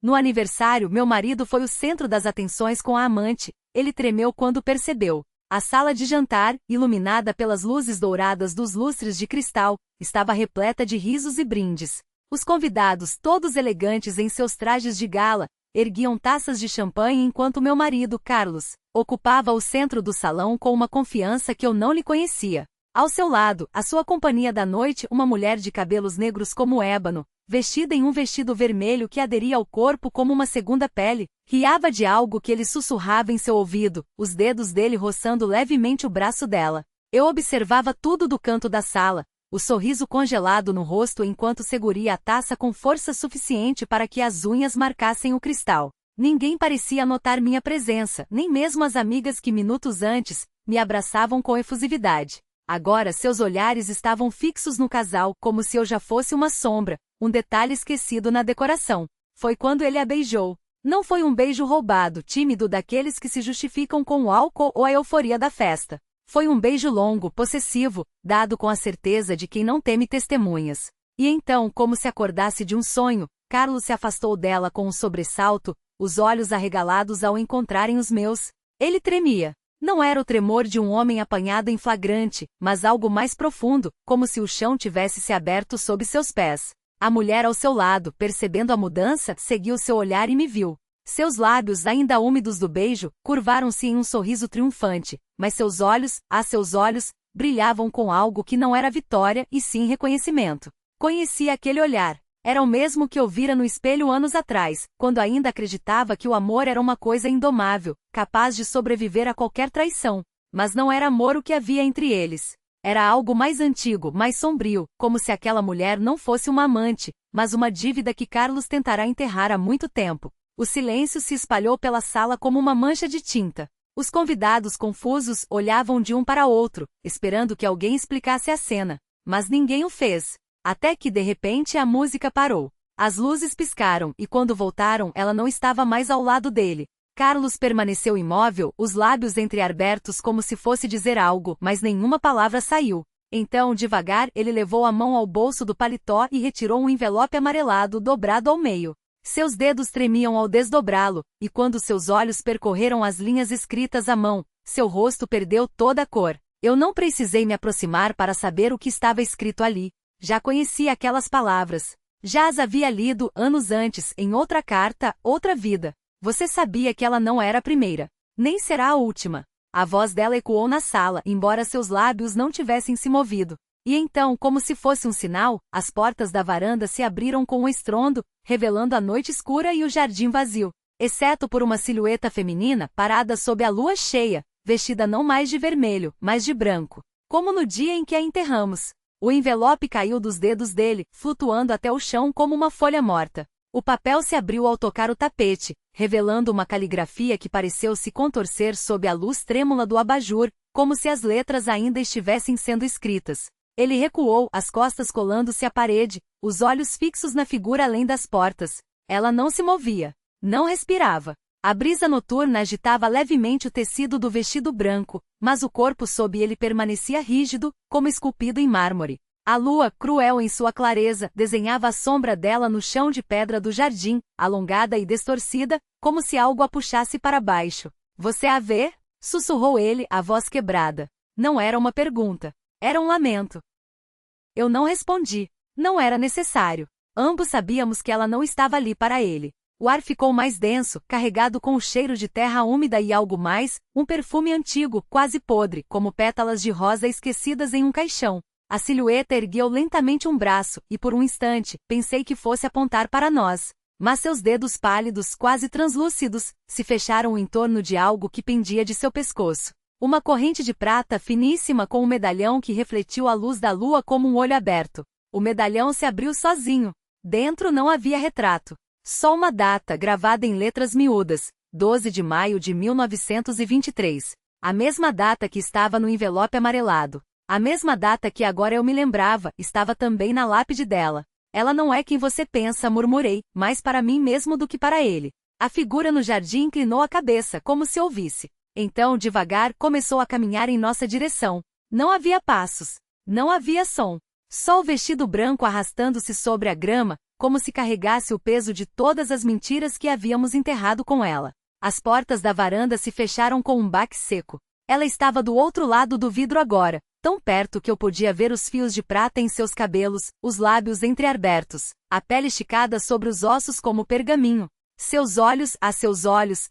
No aniversário, meu marido foi o centro das atenções com a amante. Ele tremeu quando percebeu. A sala de jantar, iluminada pelas luzes douradas dos lustres de cristal, estava repleta de risos e brindes. Os convidados, todos elegantes em seus trajes de gala, erguiam taças de champanhe enquanto meu marido, Carlos, ocupava o centro do salão com uma confiança que eu não lhe conhecia. Ao seu lado, a sua companhia da noite, uma mulher de cabelos negros como ébano, vestida em um vestido vermelho que aderia ao corpo como uma segunda pele, riava de algo que ele sussurrava em seu ouvido, os dedos dele roçando levemente o braço dela. Eu observava tudo do canto da sala, o sorriso congelado no rosto enquanto seguria a taça com força suficiente para que as unhas marcassem o cristal. Ninguém parecia notar minha presença, nem mesmo as amigas que minutos antes me abraçavam com efusividade. Agora seus olhares estavam fixos no casal, como se eu já fosse uma sombra, um detalhe esquecido na decoração. Foi quando ele a beijou. Não foi um beijo roubado, tímido daqueles que se justificam com o álcool ou a euforia da festa. Foi um beijo longo, possessivo, dado com a certeza de quem não teme testemunhas. E então, como se acordasse de um sonho, Carlos se afastou dela com um sobressalto, os olhos arregalados ao encontrarem os meus. Ele tremia. Não era o tremor de um homem apanhado em flagrante, mas algo mais profundo, como se o chão tivesse se aberto sob seus pés. A mulher ao seu lado, percebendo a mudança, seguiu seu olhar e me viu. Seus lábios, ainda úmidos do beijo, curvaram-se em um sorriso triunfante, mas seus olhos, brilhavam com algo que não era vitória e sim reconhecimento. Conhecia aquele olhar. Era o mesmo que eu vira no espelho anos atrás, quando ainda acreditava que o amor era uma coisa indomável, capaz de sobreviver a qualquer traição. Mas não era amor o que havia entre eles. Era algo mais antigo, mais sombrio, como se aquela mulher não fosse uma amante, mas uma dívida que Carlos tentará enterrar há muito tempo. O silêncio se espalhou pela sala como uma mancha de tinta. Os convidados confusos olhavam de um para outro, esperando que alguém explicasse a cena. Mas ninguém o fez. Até que de repente a música parou. As luzes piscaram e quando voltaram ela não estava mais ao lado dele. Carlos permaneceu imóvel, os lábios entreabertos como se fosse dizer algo, mas nenhuma palavra saiu. Então, devagar, ele levou a mão ao bolso do paletó e retirou um envelope amarelado dobrado ao meio. Seus dedos tremiam ao desdobrá-lo, e quando seus olhos percorreram as linhas escritas à mão, seu rosto perdeu toda a cor. Eu não precisei me aproximar para saber o que estava escrito ali. Já conhecia aquelas palavras. Já as havia lido anos antes, em outra carta, outra vida. Você sabia que ela não era a primeira. Nem será a última. A voz dela ecoou na sala, embora seus lábios não tivessem se movido. E então, como se fosse um sinal, as portas da varanda se abriram com um estrondo, revelando a noite escura e o jardim vazio. Exceto por uma silhueta feminina, parada sob a lua cheia, vestida não mais de vermelho, mas de branco. Como no dia em que a enterramos. O envelope caiu dos dedos dele, flutuando até o chão como uma folha morta. O papel se abriu ao tocar o tapete, revelando uma caligrafia que pareceu se contorcer sob a luz trêmula do abajur, como se as letras ainda estivessem sendo escritas. Ele recuou, as costas colando-se à parede, os olhos fixos na figura além das portas. Ela não se movia. Não respirava. A brisa noturna agitava levemente o tecido do vestido branco, mas o corpo sob ele permanecia rígido, como esculpido em mármore. A lua, cruel em sua clareza, desenhava a sombra dela no chão de pedra do jardim, alongada e distorcida, como se algo a puxasse para baixo. Você a vê? Sussurrou ele, a voz quebrada. Não era uma pergunta. Era um lamento. Eu não respondi. Não era necessário. Ambos sabíamos que ela não estava ali para ele. O ar ficou mais denso, carregado com o cheiro de terra úmida e algo mais, um perfume antigo, quase podre, como pétalas de rosa esquecidas em um caixão. A silhueta ergueu lentamente um braço, e por um instante, pensei que fosse apontar para nós. Mas seus dedos pálidos, quase translúcidos, se fecharam em torno de algo que pendia de seu pescoço. Uma corrente de prata finíssima com um medalhão que refletiu a luz da lua como um olho aberto. O medalhão se abriu sozinho. Dentro não havia retrato. Só uma data gravada em letras miúdas, 12 de maio de 1923. A mesma data que estava no envelope amarelado. A mesma data que agora eu me lembrava, estava também na lápide dela. Ela não é quem você pensa, murmurei, mais para mim mesmo do que para ele. A figura no jardim inclinou a cabeça, como se ouvisse. Então, devagar, começou a caminhar em nossa direção. Não havia passos. Não havia som. Só o vestido branco arrastando-se sobre a grama, como se carregasse o peso de todas as mentiras que havíamos enterrado com ela. As portas da varanda se fecharam com um baque seco. Ela estava do outro lado do vidro agora, tão perto que eu podia ver os fios de prata em seus cabelos, os lábios entreabertos, a pele esticada sobre os ossos como pergaminho. Seus olhos,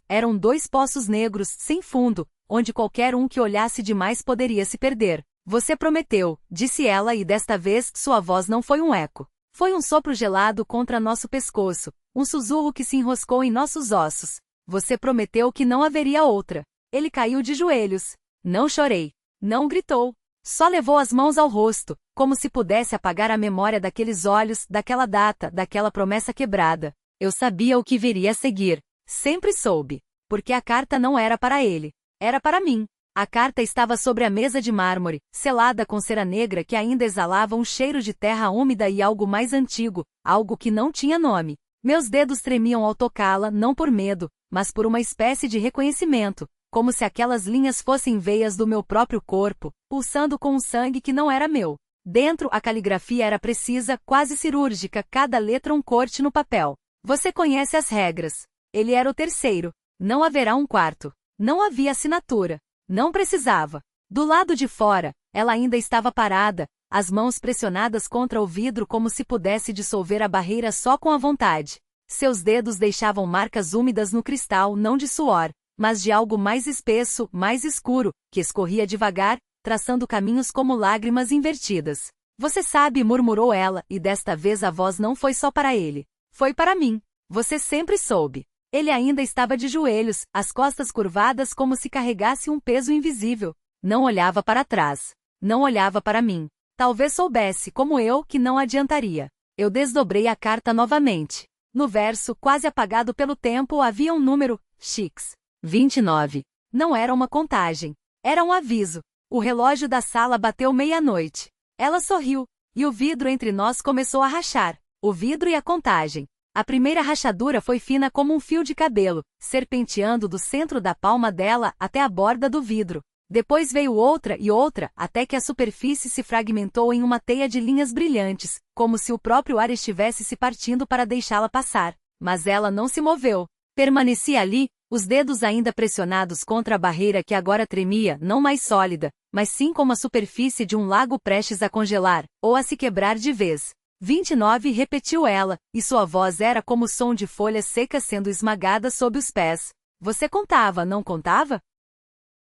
eram 2 poços negros, sem fundo, onde qualquer um que olhasse demais poderia se perder. Você prometeu, disse ela e desta vez sua voz não foi um eco. Foi um sopro gelado contra nosso pescoço, um sussurro que se enroscou em nossos ossos. Você prometeu que não haveria outra. Ele caiu de joelhos. Não chorei. Não gritou. Só levou as mãos ao rosto, como se pudesse apagar a memória daqueles olhos, daquela data, daquela promessa quebrada. Eu sabia o que viria a seguir. Sempre soube. Porque a carta não era para ele. Era para mim. A carta estava sobre a mesa de mármore, selada com cera negra que ainda exalava um cheiro de terra úmida e algo mais antigo, algo que não tinha nome. Meus dedos tremiam ao tocá-la, não por medo, mas por uma espécie de reconhecimento, como se aquelas linhas fossem veias do meu próprio corpo, pulsando com um sangue que não era meu. Dentro, a caligrafia era precisa, quase cirúrgica, cada letra um corte no papel. Você conhece as regras. Ele era o terceiro. Não haverá um quarto. Não havia assinatura. Não precisava. Do lado de fora, ela ainda estava parada, as mãos pressionadas contra o vidro como se pudesse dissolver a barreira só com a vontade. Seus dedos deixavam marcas úmidas no cristal, não de suor, mas de algo mais espesso, mais escuro, que escorria devagar, traçando caminhos como lágrimas invertidas. Você sabe, murmurou ela, e desta vez a voz não foi só para ele. Foi para mim. Você sempre soube. Ele ainda estava de joelhos, as costas curvadas como se carregasse um peso invisível. Não olhava para trás. Não olhava para mim. Talvez soubesse, como eu, que não adiantaria. Eu desdobrei a carta novamente. No verso, quase apagado pelo tempo, havia um número, X. 29. Não era uma contagem. Era um aviso. O relógio da sala bateu meia-noite. Ela sorriu, e o vidro entre nós começou a rachar. O vidro e a contagem. A primeira rachadura foi fina como um fio de cabelo, serpenteando do centro da palma dela até a borda do vidro. Depois veio outra e outra, até que a superfície se fragmentou em uma teia de linhas brilhantes, como se o próprio ar estivesse se partindo para deixá-la passar. Mas ela não se moveu. Permanecia ali, os dedos ainda pressionados contra a barreira que agora tremia, não mais sólida, mas sim como a superfície de um lago prestes a congelar, ou a se quebrar de vez. 29, repetiu ela, e sua voz era como o som de folhas secas sendo esmagadas sob os pés. Você contava, não contava?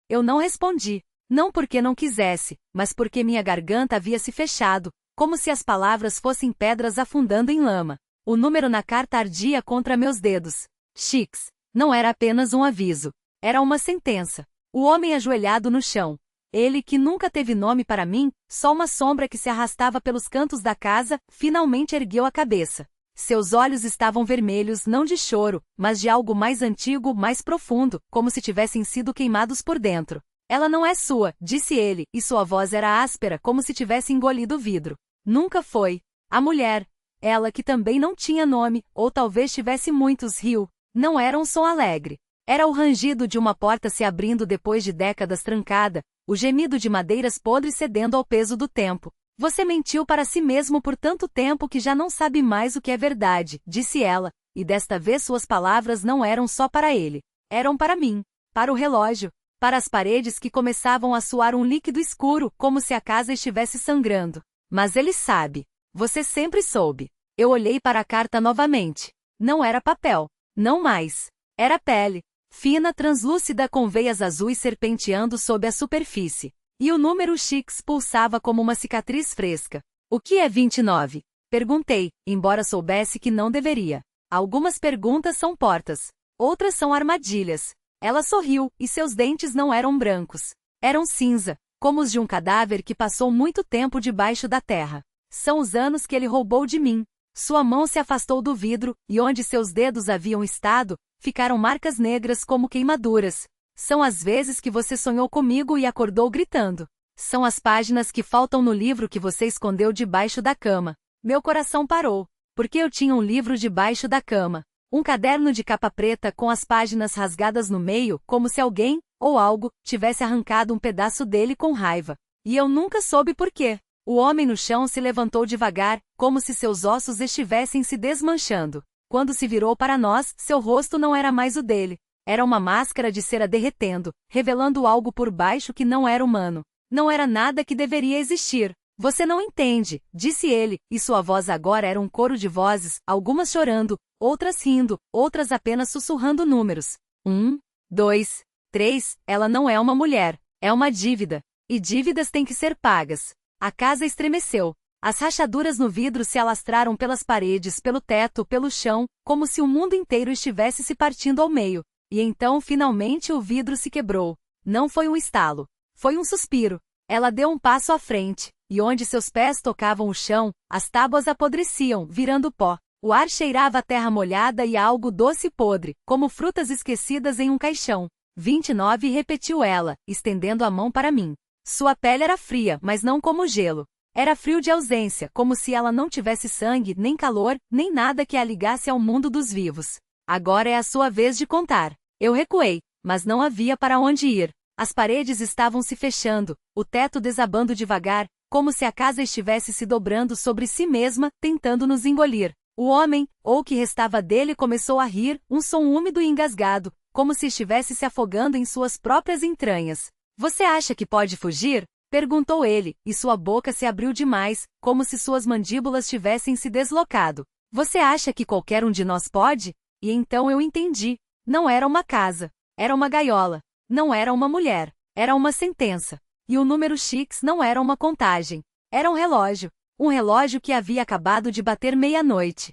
Eu não respondi. Não porque não quisesse, mas porque minha garganta havia se fechado, como se as palavras fossem pedras afundando em lama. O número na carta ardia contra meus dedos. X. Não era apenas um aviso. Era uma sentença. O homem ajoelhado no chão. Ele, que nunca teve nome para mim, só uma sombra que se arrastava pelos cantos da casa, finalmente ergueu a cabeça. Seus olhos estavam vermelhos não de choro, mas de algo mais antigo, mais profundo, como se tivessem sido queimados por dentro. Ela não é sua, disse ele, e sua voz era áspera como se tivesse engolido o vidro. Nunca foi. A mulher. Ela que também não tinha nome, ou talvez tivesse muitos, riu. Não era um som alegre. Era o rangido de uma porta se abrindo depois de décadas trancada, o gemido de madeiras podres cedendo ao peso do tempo. Você mentiu para si mesmo por tanto tempo que já não sabe mais o que é verdade, disse ela, e desta vez suas palavras não eram só para ele. Eram para mim, para o relógio, para as paredes que começavam a suar um líquido escuro, como se a casa estivesse sangrando. Mas ele sabe. Você sempre soube. Eu olhei para a carta novamente. Não era papel. Não mais. Era pele. Fina, translúcida com veias azuis serpenteando sob a superfície. E o número X pulsava como uma cicatriz fresca. O que é 29? Perguntei, embora soubesse que não deveria. Algumas perguntas são portas. Outras são armadilhas. Ela sorriu, e seus dentes não eram brancos. Eram cinza, como os de um cadáver que passou muito tempo debaixo da terra. São os anos que ele roubou de mim. Sua mão se afastou do vidro, e onde seus dedos haviam estado, ficaram marcas negras como queimaduras. São as vezes que você sonhou comigo e acordou gritando. São as páginas que faltam no livro que você escondeu debaixo da cama. Meu coração parou, porque eu tinha um livro debaixo da cama. Um caderno de capa preta com as páginas rasgadas no meio, como se alguém, ou algo, tivesse arrancado um pedaço dele com raiva. E eu nunca soube por quê. O homem no chão se levantou devagar, como se seus ossos estivessem se desmanchando. Quando se virou para nós, seu rosto não era mais o dele. Era uma máscara de cera derretendo, revelando algo por baixo que não era humano. Não era nada que deveria existir. Você não entende, disse ele, e sua voz agora era um coro de vozes, algumas chorando, outras rindo, outras apenas sussurrando números. 1, 2, 3, ela não é uma mulher, é uma dívida. E dívidas têm que ser pagas. A casa estremeceu. As rachaduras no vidro se alastraram pelas paredes, pelo teto, pelo chão, como se o mundo inteiro estivesse se partindo ao meio. E então, finalmente, o vidro se quebrou. Não foi um estalo. Foi um suspiro. Ela deu um passo à frente, e onde seus pés tocavam o chão, as tábuas apodreciam, virando pó. O ar cheirava a terra molhada e a algo doce e podre, como frutas esquecidas em um caixão. 29, repetiu ela, estendendo a mão para mim. Sua pele era fria, mas não como gelo. Era frio de ausência, como se ela não tivesse sangue, nem calor, nem nada que a ligasse ao mundo dos vivos. Agora é a sua vez de contar. Eu recuei, mas não havia para onde ir. As paredes estavam se fechando, o teto desabando devagar, como se a casa estivesse se dobrando sobre si mesma, tentando nos engolir. O homem, ou o que restava dele, começou a rir, um som úmido e engasgado, como se estivesse se afogando em suas próprias entranhas. Você acha que pode fugir? Perguntou ele, e sua boca se abriu demais, como se suas mandíbulas tivessem se deslocado. Você acha que qualquer um de nós pode? E então eu entendi. Não era uma casa. Era uma gaiola. Não era uma mulher. Era uma sentença. E o número X não era uma contagem. Era um relógio. Um relógio que havia acabado de bater meia-noite.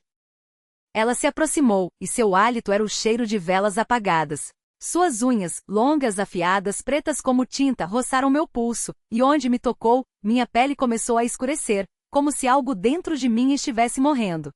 Ela se aproximou, e seu hálito era o cheiro de velas apagadas. Suas unhas, longas, afiadas, pretas como tinta, roçaram meu pulso, e onde me tocou, minha pele começou a escurecer, como se algo dentro de mim estivesse morrendo.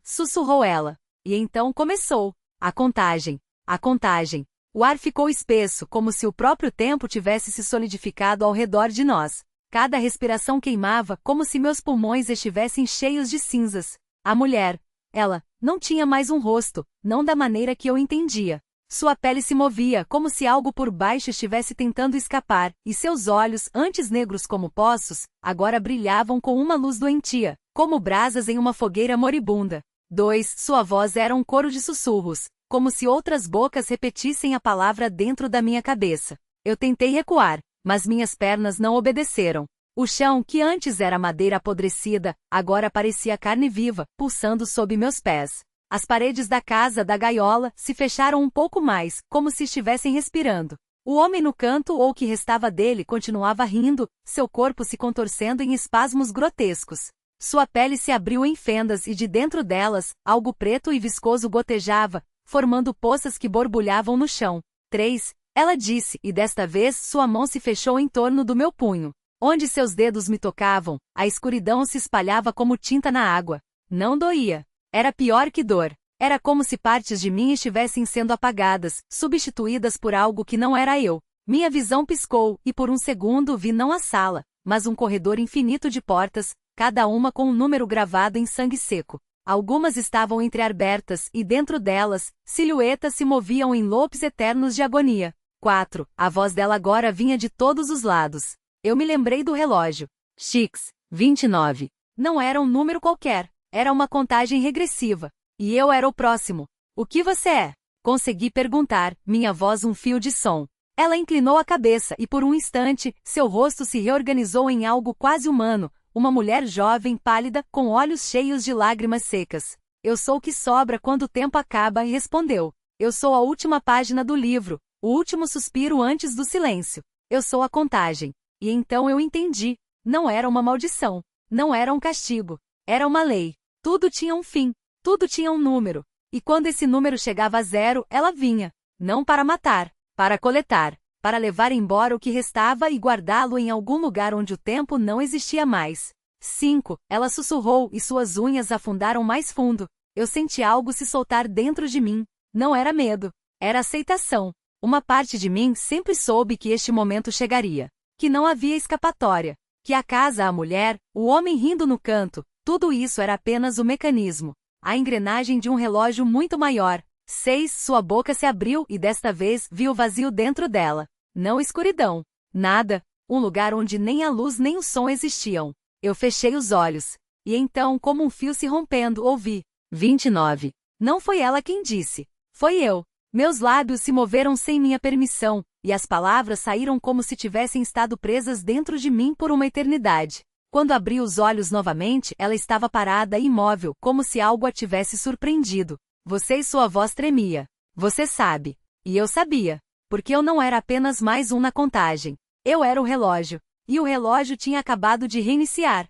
Sussurrou ela. E então começou. A contagem. A contagem. O ar ficou espesso, como se o próprio tempo tivesse se solidificado ao redor de nós. Cada respiração queimava, como se meus pulmões estivessem cheios de cinzas. A mulher. Ela não tinha mais um rosto, não da maneira que eu entendia. Sua pele se movia, como se algo por baixo estivesse tentando escapar, e seus olhos, antes negros como poços, agora brilhavam com uma luz doentia, como brasas em uma fogueira moribunda. 2. Sua voz era um coro de sussurros, como se outras bocas repetissem a palavra dentro da minha cabeça. Eu tentei recuar, mas minhas pernas não obedeceram. O chão, que antes era madeira apodrecida, agora parecia carne viva, pulsando sob meus pés. As paredes da casa da gaiola se fecharam um pouco mais, como se estivessem respirando. O homem no canto ou o que restava dele continuava rindo, seu corpo se contorcendo em espasmos grotescos. Sua pele se abriu em fendas e de dentro delas, algo preto e viscoso gotejava, formando poças que borbulhavam no chão. 3. Ela disse, e desta vez sua mão se fechou em torno do meu punho. Onde seus dedos me tocavam, a escuridão se espalhava como tinta na água. Não doía. Era pior que dor. Era como se partes de mim estivessem sendo apagadas, substituídas por algo que não era eu. Minha visão piscou, e por um segundo vi não a sala, mas um corredor infinito de portas, cada uma com um número gravado em sangue seco. Algumas estavam entreabertas, e dentro delas, silhuetas se moviam em lopes eternos de agonia. 4. A voz dela agora vinha de todos os lados. Eu me lembrei do relógio. X, 29. Não era um número qualquer. Era uma contagem regressiva. E eu era o próximo. O que você é? Consegui perguntar, minha voz um fio de som. Ela inclinou a cabeça e por um instante, seu rosto se reorganizou em algo quase humano, uma mulher jovem pálida, com olhos cheios de lágrimas secas. Eu sou o que sobra quando o tempo acaba, e respondeu. Eu sou a última página do livro, o último suspiro antes do silêncio. Eu sou a contagem. E então eu entendi. Não era uma maldição. Não era um castigo. Era uma lei. Tudo tinha um fim. Tudo tinha um número. E quando esse número chegava a 0, ela vinha. Não para matar. Para coletar. Para levar embora o que restava e guardá-lo em algum lugar onde o tempo não existia mais. 5. Ela sussurrou e suas unhas afundaram mais fundo. Eu senti algo se soltar dentro de mim. Não era medo. Era aceitação. Uma parte de mim sempre soube que este momento chegaria. Que não havia escapatória. Que a casa, a mulher, o homem rindo no canto, tudo isso era apenas o mecanismo. A engrenagem de um relógio muito maior. 6. Sua boca se abriu e desta vez vi o vazio dentro dela. Não escuridão. Nada. Um lugar onde nem a luz nem o som existiam. Eu fechei os olhos. E então, como um fio se rompendo, ouvi. 29. Não foi ela quem disse. Foi eu. Meus lábios se moveram sem minha permissão, e as palavras saíram como se tivessem estado presas dentro de mim por uma eternidade. Quando abri os olhos novamente, ela estava parada e imóvel, como se algo a tivesse surpreendido. Você e sua voz tremia. Você sabe. E eu sabia. Porque eu não era apenas mais um na contagem. Eu era o relógio. E o relógio tinha acabado de reiniciar.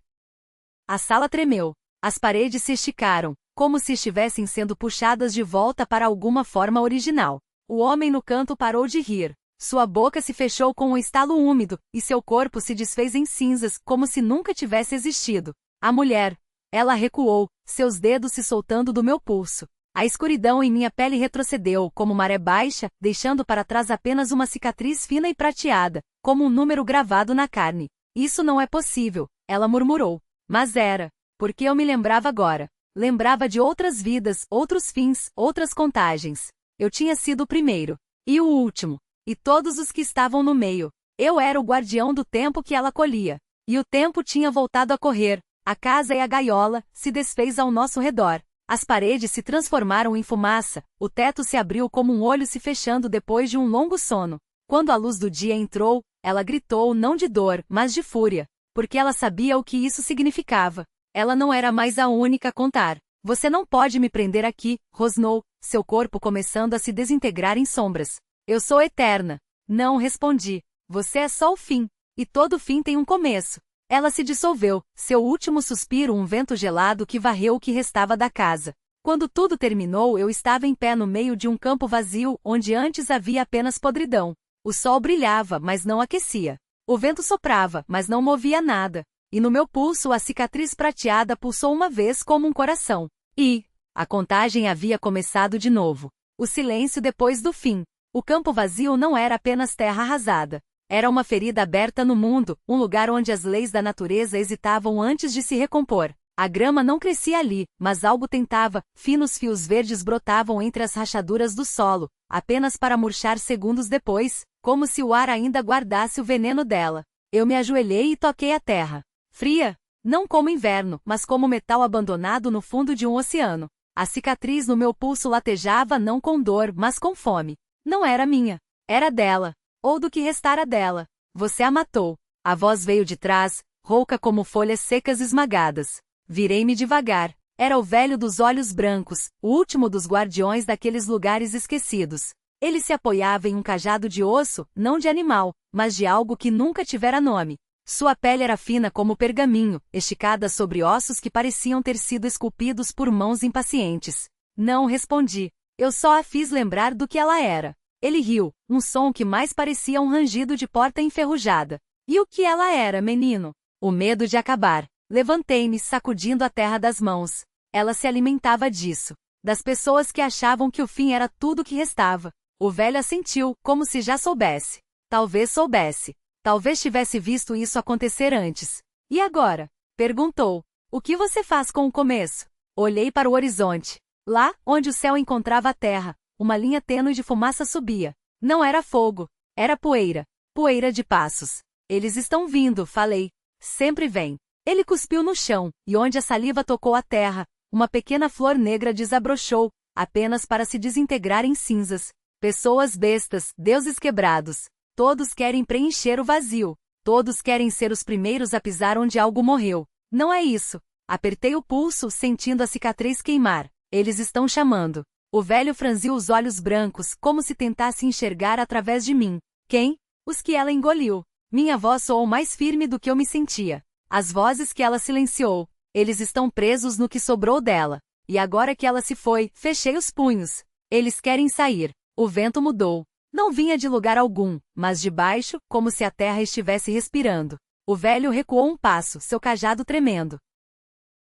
A sala tremeu. As paredes se esticaram, como se estivessem sendo puxadas de volta para alguma forma original. O homem no canto parou de rir. Sua boca se fechou com um estalo úmido, e seu corpo se desfez em cinzas, como se nunca tivesse existido. A mulher. Ela recuou, seus dedos se soltando do meu pulso. A escuridão em minha pele retrocedeu, como maré baixa, deixando para trás apenas uma cicatriz fina e prateada, como um número gravado na carne. Isso não é possível, ela murmurou. Mas era. Porque eu me lembrava agora. Lembrava de outras vidas, outros fins, outras contagens. Eu tinha sido o primeiro. E o último. E todos os que estavam no meio. Eu era o guardião do tempo que ela colhia. E o tempo tinha voltado a correr. A casa e a gaiola se desfez ao nosso redor. As paredes se transformaram em fumaça, o teto se abriu como um olho se fechando depois de um longo sono. Quando a luz do dia entrou, ela gritou não de dor, mas de fúria, porque ela sabia o que isso significava. Ela não era mais a única a contar. Você não pode me prender aqui, rosnou, seu corpo começando a se desintegrar em sombras. Eu sou eterna. Não, respondi. Você é só o fim. E todo fim tem um começo. Ela se dissolveu, seu último suspiro um vento gelado que varreu o que restava da casa. Quando tudo terminou, eu estava em pé no meio de um campo vazio, onde antes havia apenas podridão. O sol brilhava, mas não aquecia. O vento soprava, mas não movia nada. E no meu pulso a cicatriz prateada pulsou uma vez como um coração. E a contagem havia começado de novo. O silêncio depois do fim. O campo vazio não era apenas terra arrasada. Era uma ferida aberta no mundo, um lugar onde as leis da natureza hesitavam antes de se recompor. A grama não crescia ali, mas algo tentava, finos fios verdes brotavam entre as rachaduras do solo, apenas para murchar segundos depois, como se o ar ainda guardasse o veneno dela. Eu me ajoelhei e toquei a terra. Fria? Não como inverno, mas como metal abandonado no fundo de um oceano. A cicatriz no meu pulso latejava não com dor, mas com fome. Não era minha. Era dela. Ou do que restara dela. Você a matou. A voz veio de trás, rouca como folhas secas esmagadas. Virei-me devagar. Era o velho dos olhos brancos, o último dos guardiões daqueles lugares esquecidos. Ele se apoiava em um cajado de osso, não de animal, mas de algo que nunca tivera nome. Sua pele era fina como pergaminho, esticada sobre ossos que pareciam ter sido esculpidos por mãos impacientes. Não respondi. Eu só a fiz lembrar do que ela era. Ele riu, um som que mais parecia um rangido de porta enferrujada. E o que ela era, menino? O medo de acabar. Levantei-me, sacudindo a terra das mãos. Ela se alimentava disso. Das pessoas que achavam que o fim era tudo que restava. O velho assentiu, como se já soubesse. Talvez soubesse. Talvez tivesse visto isso acontecer antes. E agora? Perguntou. O que você faz com o começo? Olhei para o horizonte. Lá, onde o céu encontrava a terra, uma linha tênue de fumaça subia. Não era fogo. Era poeira. Poeira de passos. Eles estão vindo, falei. Sempre vem. Ele cuspiu no chão, e onde a saliva tocou a terra, uma pequena flor negra desabrochou, apenas para se desintegrar em cinzas. Pessoas bestas, deuses quebrados. Todos querem preencher o vazio. Todos querem ser os primeiros a pisar onde algo morreu. Não é isso. Apertei o pulso, sentindo a cicatriz queimar. Eles estão chamando. O velho franziu os olhos brancos, como se tentasse enxergar através de mim. Quem? Os que ela engoliu. Minha voz soou mais firme do que eu me sentia. As vozes que ela silenciou. Eles estão presos no que sobrou dela. E agora que ela se foi, fechei os punhos. Eles querem sair. O vento mudou. Não vinha de lugar algum, mas de baixo, como se a terra estivesse respirando. O velho recuou um passo, seu cajado tremendo.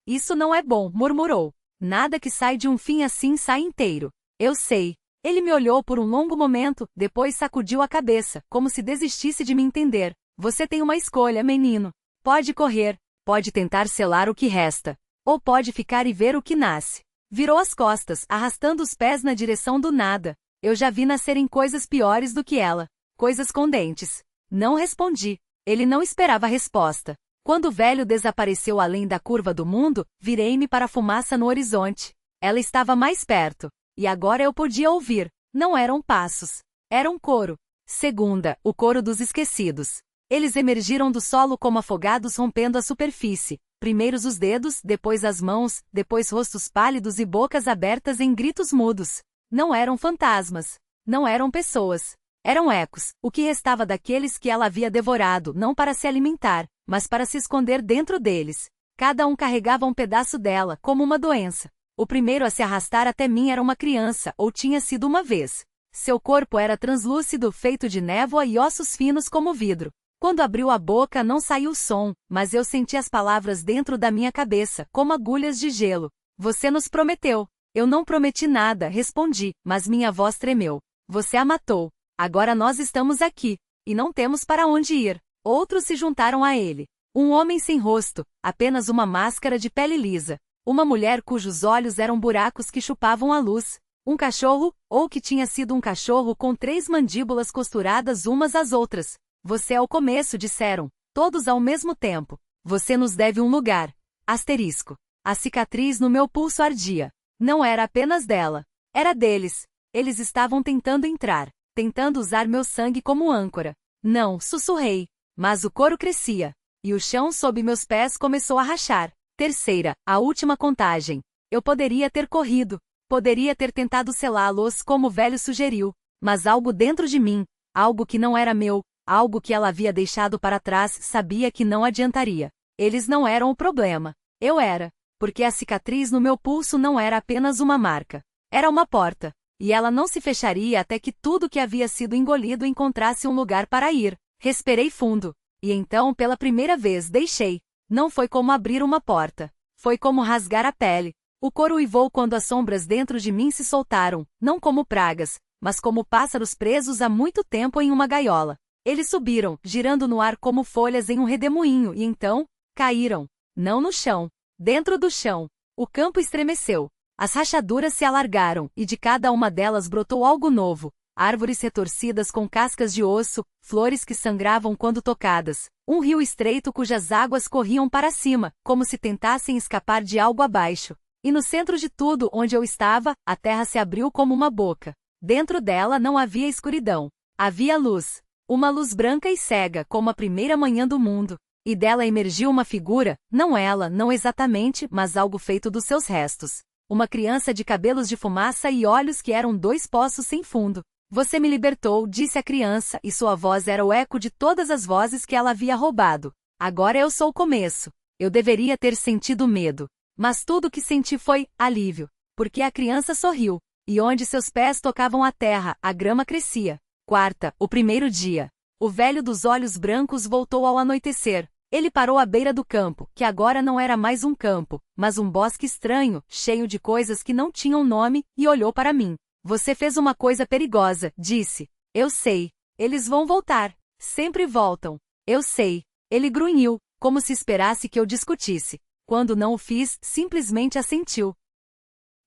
Isso não é bom, murmurou. Nada que sai de um fim assim sai inteiro. Eu sei. Ele me olhou por um longo momento, depois sacudiu a cabeça, como se desistisse de me entender. Você tem uma escolha, menino. Pode correr, pode tentar selar o que resta, ou pode ficar e ver o que nasce. Virou as costas, arrastando os pés na direção do nada. Eu já vi nascerem coisas piores do que ela. Coisas com dentes. Não respondi. Ele não esperava a resposta. Quando o velho desapareceu além da curva do mundo, virei-me para a fumaça no horizonte. Ela estava mais perto. E agora eu podia ouvir. Não eram passos. Era um coro. Segunda, o coro dos esquecidos. Eles emergiram do solo como afogados rompendo a superfície. Primeiros os dedos, depois as mãos, depois rostos pálidos e bocas abertas em gritos mudos. Não eram fantasmas. Não eram pessoas. Eram ecos, o que restava daqueles que ela havia devorado, não para se alimentar, mas para se esconder dentro deles. Cada um carregava um pedaço dela, como uma doença. O primeiro a se arrastar até mim era uma criança, ou tinha sido uma vez. Seu corpo era translúcido, feito de névoa e ossos finos como vidro. Quando abriu a boca não saiu som, mas eu senti as palavras dentro da minha cabeça, como agulhas de gelo. Você nos prometeu. Eu não prometi nada, respondi, mas minha voz tremeu. Você a matou. Agora nós estamos aqui, e não temos para onde ir. Outros se juntaram a ele. Um homem sem rosto, apenas uma máscara de pele lisa. Uma mulher cujos olhos eram buracos que chupavam a luz. Um cachorro, ou que tinha sido um cachorro com 3 mandíbulas costuradas umas às outras. Você é o começo, disseram, todos ao mesmo tempo. Você nos deve um lugar. Asterisco. A cicatriz no meu pulso ardia. Não era apenas dela. Era deles. Eles estavam tentando entrar. Tentando usar meu sangue como âncora. Não, sussurrei. Mas o coro crescia. E o chão sob meus pés começou a rachar. Terceira, a última contagem. Eu poderia ter corrido. Poderia ter tentado selá-los como o velho sugeriu. Mas algo dentro de mim, algo que não era meu, algo que ela havia deixado para trás, sabia que não adiantaria. Eles não eram o problema. Eu era. Porque a cicatriz no meu pulso não era apenas uma marca. Era uma porta. E ela não se fecharia até que tudo que havia sido engolido encontrasse um lugar para ir. Respirei fundo. E então, pela primeira vez, deixei. Não foi como abrir uma porta. Foi como rasgar a pele. O coro uivou quando as sombras dentro de mim se soltaram, não como pragas, mas como pássaros presos há muito tempo em uma gaiola. Eles subiram, girando no ar como folhas em um redemoinho e então, caíram. Não no chão. Dentro do chão. O campo estremeceu. As rachaduras se alargaram, e de cada uma delas brotou algo novo. Árvores retorcidas com cascas de osso, flores que sangravam quando tocadas. Um rio estreito cujas águas corriam para cima, como se tentassem escapar de algo abaixo. E no centro de tudo onde eu estava, a terra se abriu como uma boca. Dentro dela não havia escuridão. Havia luz. Uma luz branca e cega, como a primeira manhã do mundo. E dela emergiu uma figura, não ela, não exatamente, mas algo feito dos seus restos. Uma criança de cabelos de fumaça e olhos que eram 2 poços sem fundo. Você me libertou, disse a criança, e sua voz era o eco de todas as vozes que ela havia roubado. Agora eu sou o começo. Eu deveria ter sentido medo. Mas tudo o que senti foi alívio. Porque a criança sorriu. E onde seus pés tocavam a terra, a grama crescia. Quarta, o primeiro dia. O velho dos olhos brancos voltou ao anoitecer. Ele parou à beira do campo, que agora não era mais um campo, mas um bosque estranho, cheio de coisas que não tinham nome, e olhou para mim. Você fez uma coisa perigosa, disse. Eu sei. Eles vão voltar. Sempre voltam. Eu sei. Ele grunhiu, como se esperasse que eu discutisse. Quando não o fiz, simplesmente assentiu.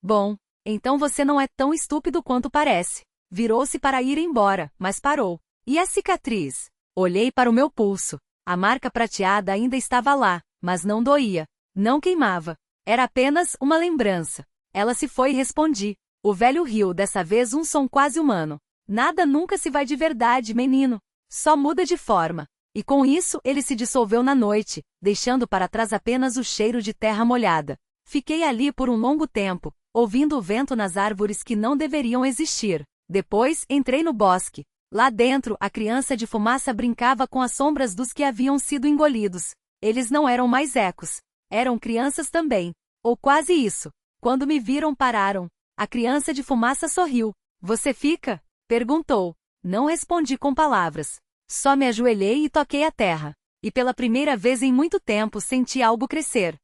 Bom, então você não é tão estúpido quanto parece. Virou-se para ir embora, mas parou. E a cicatriz? Olhei para o meu pulso. A marca prateada ainda estava lá, mas não doía. Não queimava. Era apenas uma lembrança. Ela se foi e respondi. O velho riu, dessa vez um som quase humano. Nada nunca se vai de verdade, menino. Só muda de forma. E com isso ele se dissolveu na noite, deixando para trás apenas o cheiro de terra molhada. Fiquei ali por um longo tempo, ouvindo o vento nas árvores que não deveriam existir. Depois, entrei no bosque. Lá dentro, a criança de fumaça brincava com as sombras dos que haviam sido engolidos. Eles não eram mais ecos. Eram crianças também. Ou quase isso. Quando me viram, pararam. A criança de fumaça sorriu. Você fica? Perguntou. Não respondi com palavras. Só me ajoelhei e toquei a terra. E pela primeira vez em muito tempo senti algo crescer.